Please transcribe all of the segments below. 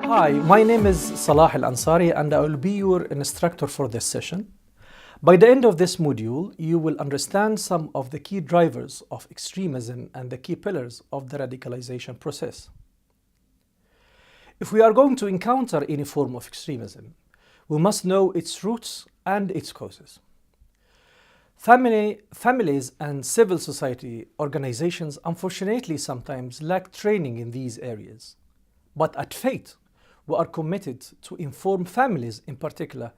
Hi, my name is Salah Al-Ansari and I will be your instructor for this session. By the end of this module, you will understand some of the key drivers of extremism and the key pillars of the radicalization process. If we are going to encounter any form of extremism, we must know its roots and its causes. Families and civil society organizations unfortunately sometimes lack training in these areas. But at Faith, we are committed to inform families in particular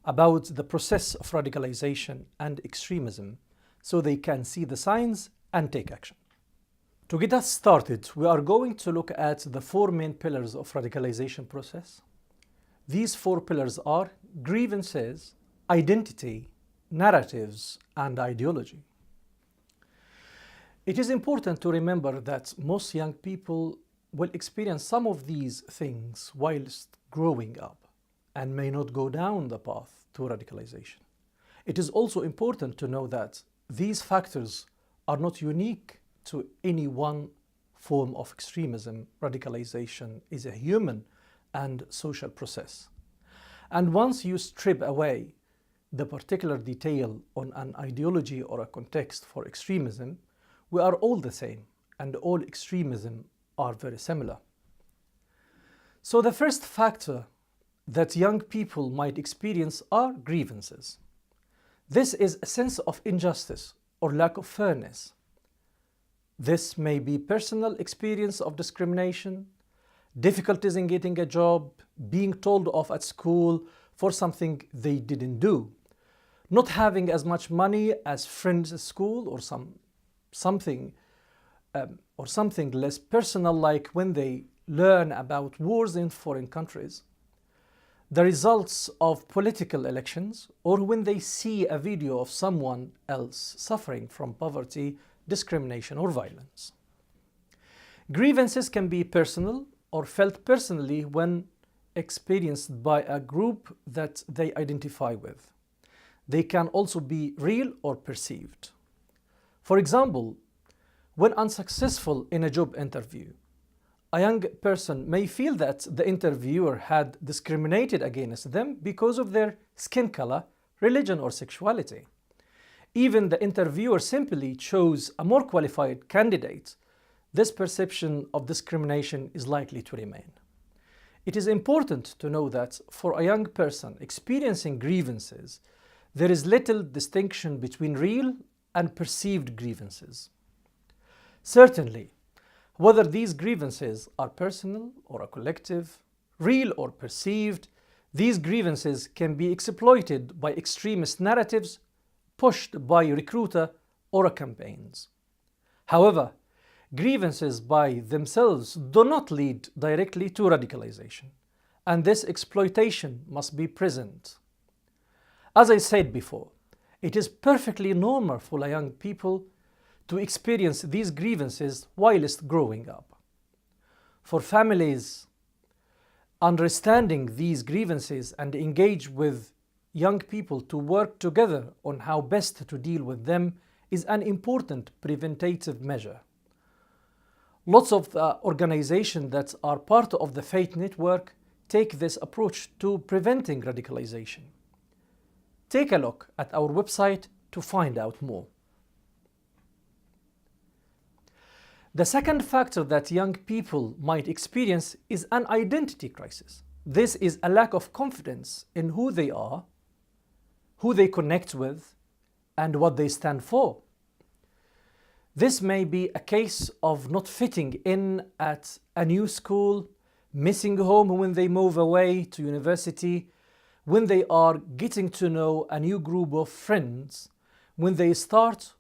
about the process of radicalization and extremism so they can see the signs and take action. To get us started, we are going to look at the four main pillars of radicalization process. These four pillars are grievances, identity, narratives, and ideology. It is important to remember that most young people will experience some of these things whilst growing up and may not go down the path to radicalization. It is also important to know that these factors are not unique to any one form of extremism. Radicalization is a human and social process. And once you strip away the particular detail on an ideology or a context for extremism, we are all the same and all extremism are very similar. So the first factor that young people might experience are grievances. This is a sense of injustice or lack of fairness. This may be personal experience of discrimination, difficulties in getting a job, being told off at school for something they didn't do, not having as much money as friends at school, or something less personal, like when they learn about wars in foreign countries, the results of political elections, or when they see a video of someone else suffering from poverty, discrimination, or violence. Grievances can be personal or felt personally when experienced by a group that they identify with. They can also be real or perceived. For example, when unsuccessful in a job interview, a young person may feel that the interviewer had discriminated against them because of their skin color, religion, or sexuality. Even the interviewer simply chose a more qualified candidate, this perception of discrimination is likely to remain. It is important to know that for a young person experiencing grievances, there is little distinction between real and perceived grievances. Certainly, whether these grievances are personal or a collective, real or perceived, these grievances can be exploited by extremist narratives pushed by recruiter or campaigns. However, grievances by themselves do not lead directly to radicalization, and this exploitation must be present. As I said before, it is perfectly normal for young people to experience these grievances whilst growing up. For families, understanding these grievances and engage with young people to work together on how best to deal with them is an important preventative measure. Lots of organizations that are part of the Faith Network take this approach to preventing radicalization. Take a look at our website to find out more. The second factor that young people might experience is an identity crisis. This is a lack of confidence in who they are, who they connect with, and what they stand for. This may be a case of not fitting in at a new school, missing home when they move away to university, when they are getting to know a new group of friends, when they start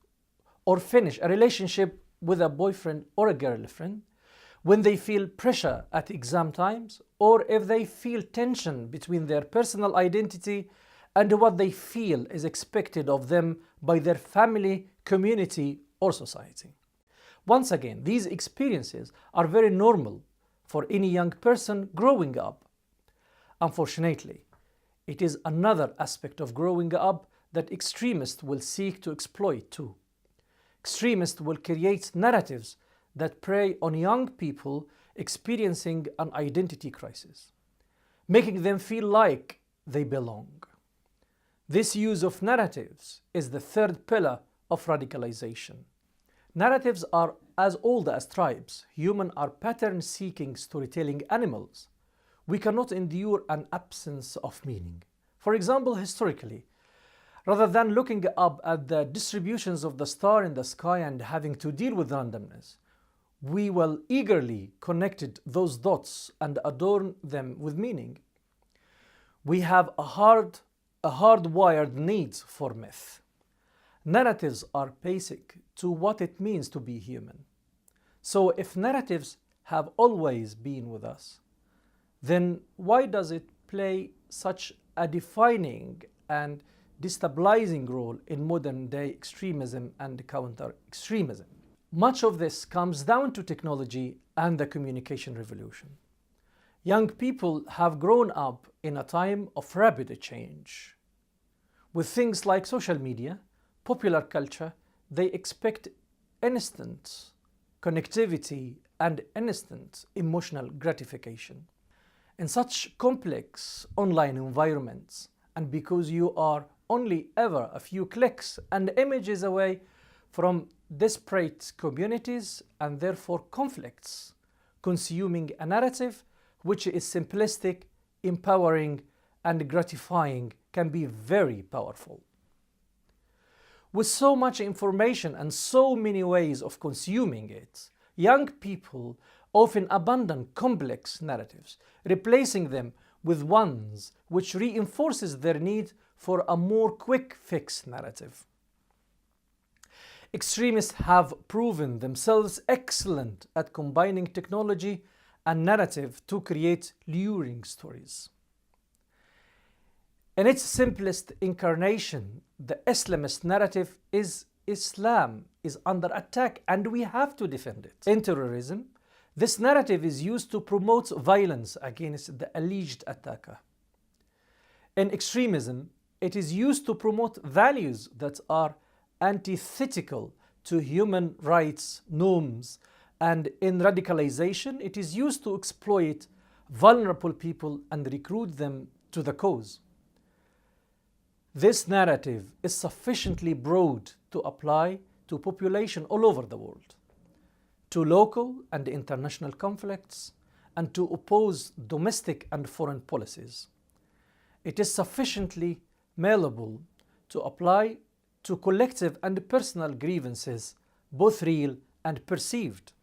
or finish a relationship with a boyfriend or a girlfriend, when they feel pressure at exam times, or if they feel tension between their personal identity and what they feel is expected of them by their family, community, or society. Once again, these experiences are very normal for any young person growing up. Unfortunately, it is another aspect of growing up that extremists will seek to exploit too. Extremists will create narratives that prey on young people experiencing an identity crisis, making them feel like they belong. This use of narratives is the third pillar of radicalization. Narratives are as old as tribes. Humans are pattern-seeking storytelling animals. We cannot endure an absence of meaning. For example, historically, rather than looking up at the distributions of the star in the sky and having to deal with randomness, we will eagerly connect those dots and adorn them with meaning. We have a hardwired need for myth. Narratives are basic to what it means to be human. So if narratives have always been with us, then why does it play such a defining and destabilizing role in modern-day extremism and counter-extremism? Much of this comes down to technology and the communication revolution. Young people have grown up in a time of rapid change. With things like social media, popular culture, they expect instant connectivity and instant emotional gratification. In such complex online environments, and because you are only ever a few clicks and images away from disparate communities and therefore conflicts, consuming a narrative which is simplistic, empowering, and gratifying can be very powerful. With so much information and so many ways of consuming it, young people often abandon complex narratives, replacing them with ones which reinforces their need for a more quick fix narrative. Extremists have proven themselves excellent at combining technology and narrative to create luring stories. In its simplest incarnation, the Islamist narrative is Islam is under attack and we have to defend it. In terrorism, this narrative is used to promote violence against the alleged attacker. In extremism, it is used to promote values that are antithetical to human rights norms, and in radicalization, it is used to exploit vulnerable people and recruit them to the cause. This narrative is sufficiently broad to apply to population all over the world, to local and international conflicts, and to oppose domestic and foreign policies. It is sufficiently malleable to apply to collective and personal grievances, both real and perceived.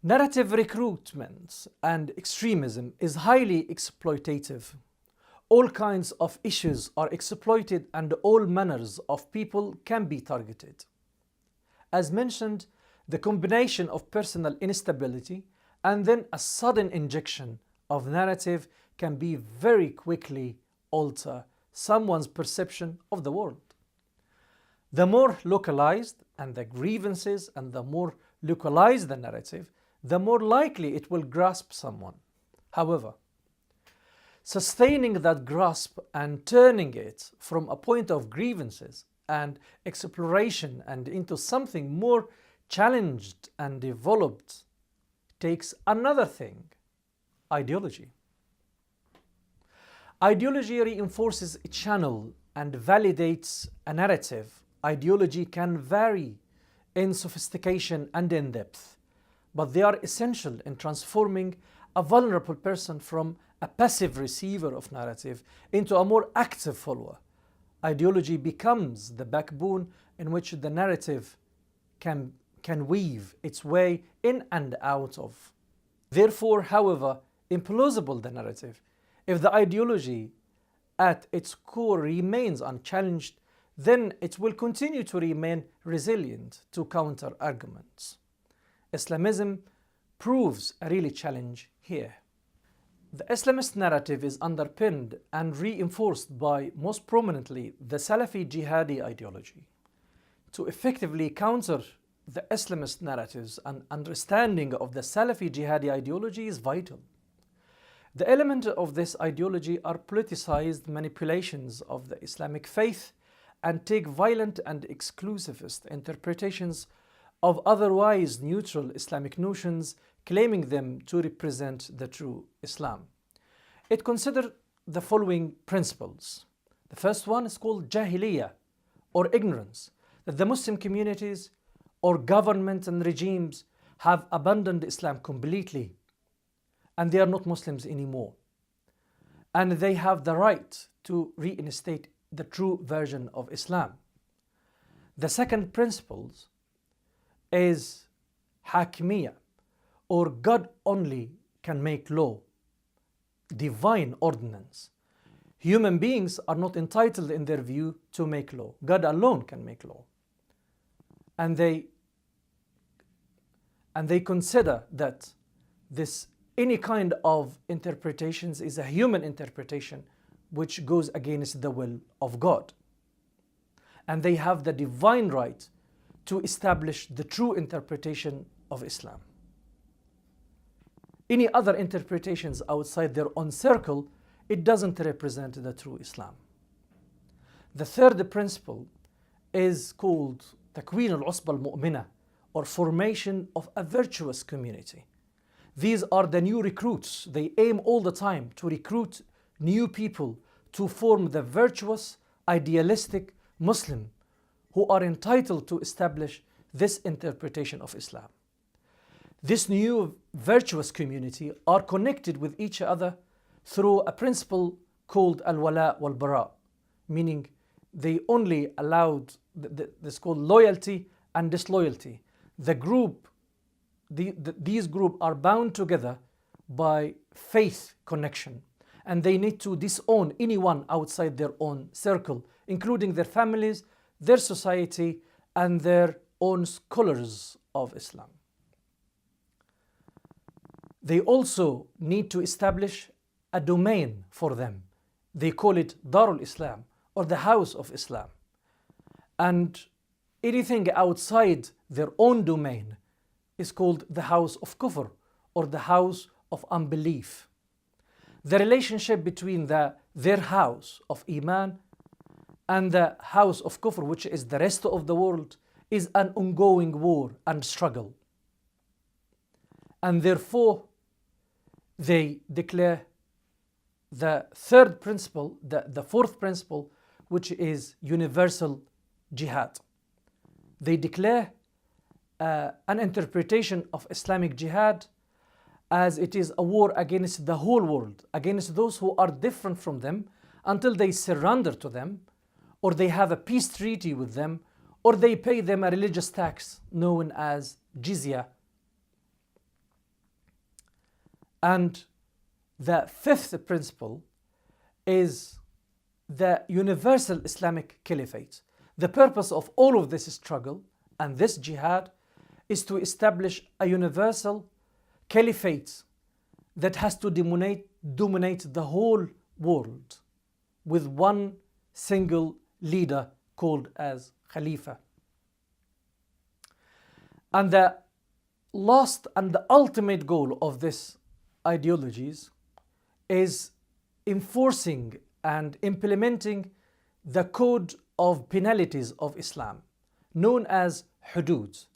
Narrative recruitment and extremism is highly exploitative. All kinds of issues are exploited and all manners of people can be targeted. As mentioned, the combination of personal instability and then a sudden injection of narrative can be very quickly alter someone's perception of the world. The more localized and the grievances and the more localized the narrative, the more likely it will grasp someone. However, sustaining that grasp and turning it from a point of grievances and exploration and into something more challenged and developed takes another thing: ideology. Ideology reinforces a channel and validates a narrative. Ideology can vary in sophistication and in depth, but they are essential in transforming a vulnerable person from a passive receiver of narrative into a more active follower. Ideology becomes the backbone in which the narrative can weave its way in and out of. Therefore, however implausible the narrative, if the ideology at its core remains unchallenged, then it will continue to remain resilient to counter-arguments. Islamism proves a real challenge here. The Islamist narrative is underpinned and reinforced by, most prominently, the Salafi jihadi ideology. To effectively counter the Islamist narratives, an understanding of the Salafi jihadi ideology is vital. The elements of this ideology are politicized manipulations of the Islamic faith and take violent and exclusivist interpretations of otherwise neutral Islamic notions, claiming them to represent the true Islam. It considered the following principles. The first one is called Jahiliyyah, or ignorance, that the Muslim communities or governments and regimes have abandoned Islam completely and they are not Muslims anymore. And they have the right to reinstate the true version of Islam. The second principle is Hakimiyya, or God only can make law, divine ordinance. Human beings are not entitled in their view to make law. God alone can make law. And they consider that any kind of interpretations is a human interpretation which goes against the will of God. And they have the divine right to establish the true interpretation of Islam. Any other interpretations outside their own circle, it doesn't represent the true Islam. The third principle is called Takween al-Usba al-Mu'mina, or formation of a virtuous community. These are the new recruits. They aim all the time to recruit new people to form the virtuous, idealistic Muslim who are entitled to establish this interpretation of Islam. This new virtuous community are connected with each other through a principle called al-wala wal-bara, meaning they only allowed this called loyalty and disloyalty. These groups are bound together by faith connection, and they need to disown anyone outside their own circle, including their families, their society, and their own scholars of Islam. They also need to establish a domain for them. They call it Darul Islam, or the House of Islam. And anything outside their own domain is called the House of Kufr, or the House of Unbelief. The relationship between their house of Iman and the House of Kufr, which is the rest of the world, is an ongoing war and struggle. And therefore, they declare the third principle, the fourth principle, which is universal jihad. They declare an interpretation of Islamic jihad as it is a war against the whole world, against those who are different from them, until they surrender to them, or they have a peace treaty with them, or they pay them a religious tax known as jizya. And the fifth principle is the universal Islamic caliphate. The purpose of all of this struggle and this jihad is to establish a universal caliphate that has to dominate the whole world with one single leader called as Khalifa. And the last and the ultimate goal of this ideologies is enforcing and implementing the code of penalties of Islam, known as hudud.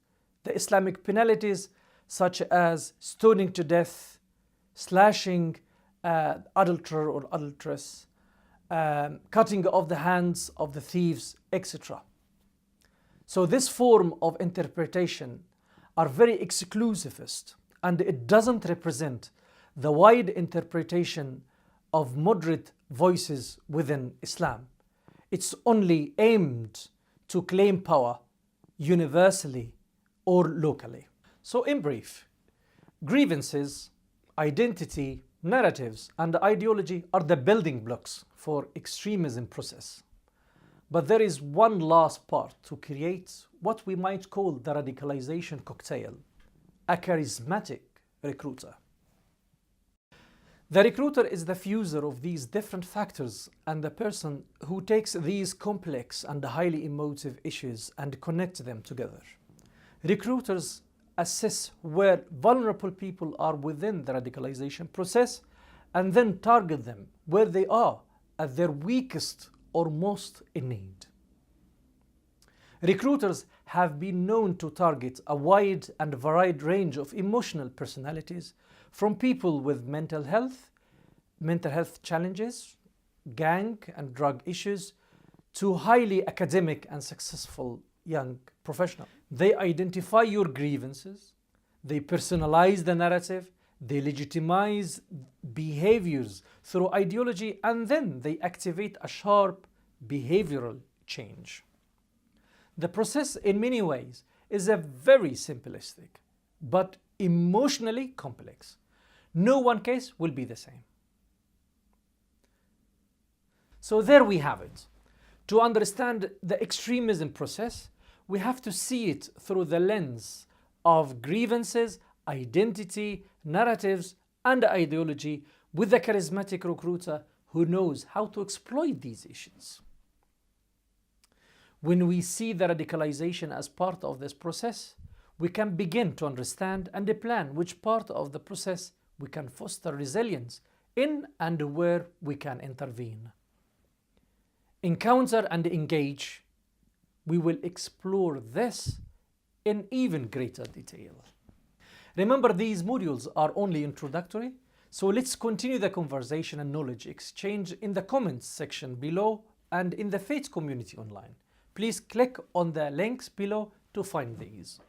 The Islamic penalties such as stoning to death, slashing adulterer or adulteress, cutting off the hands of the thieves, etc. So this form of interpretation are very exclusivist, and it doesn't represent the wide interpretation of moderate voices within Islam. It's only aimed to claim power universally or locally. So in brief, grievances, identity, narratives, and ideology are the building blocks for extremism process. But there is one last part to create what we might call the radicalization cocktail, a charismatic recruiter. The recruiter is the fuser of these different factors and the person who takes these complex and highly emotive issues and connects them together. Recruiters assess where vulnerable people are within the radicalization process and then target them where they are at their weakest or most in need. Recruiters have been known to target a wide and varied range of emotional personalities, from people with mental health challenges, gang and drug issues, to highly academic and successful young professionals. They identify your grievances, they personalize the narrative, they legitimize behaviors through ideology, and then they activate a sharp behavioral change. The process, in many ways, is a very simplistic, but emotionally complex. No one case will be the same. So there we have it. To understand the extremism process, we have to see it through the lens of grievances, identity, narratives, and ideology, with a charismatic recruiter who knows how to exploit these issues. When we see the radicalization as part of this process, we can begin to understand and plan which part of the process we can foster resilience in and where we can intervene. Encounter and engage, we will explore this in even greater detail. Remember, these modules are only introductory, so let's continue the conversation and knowledge exchange in the comments section below and in the Faith community online. Please click on the links below to find these.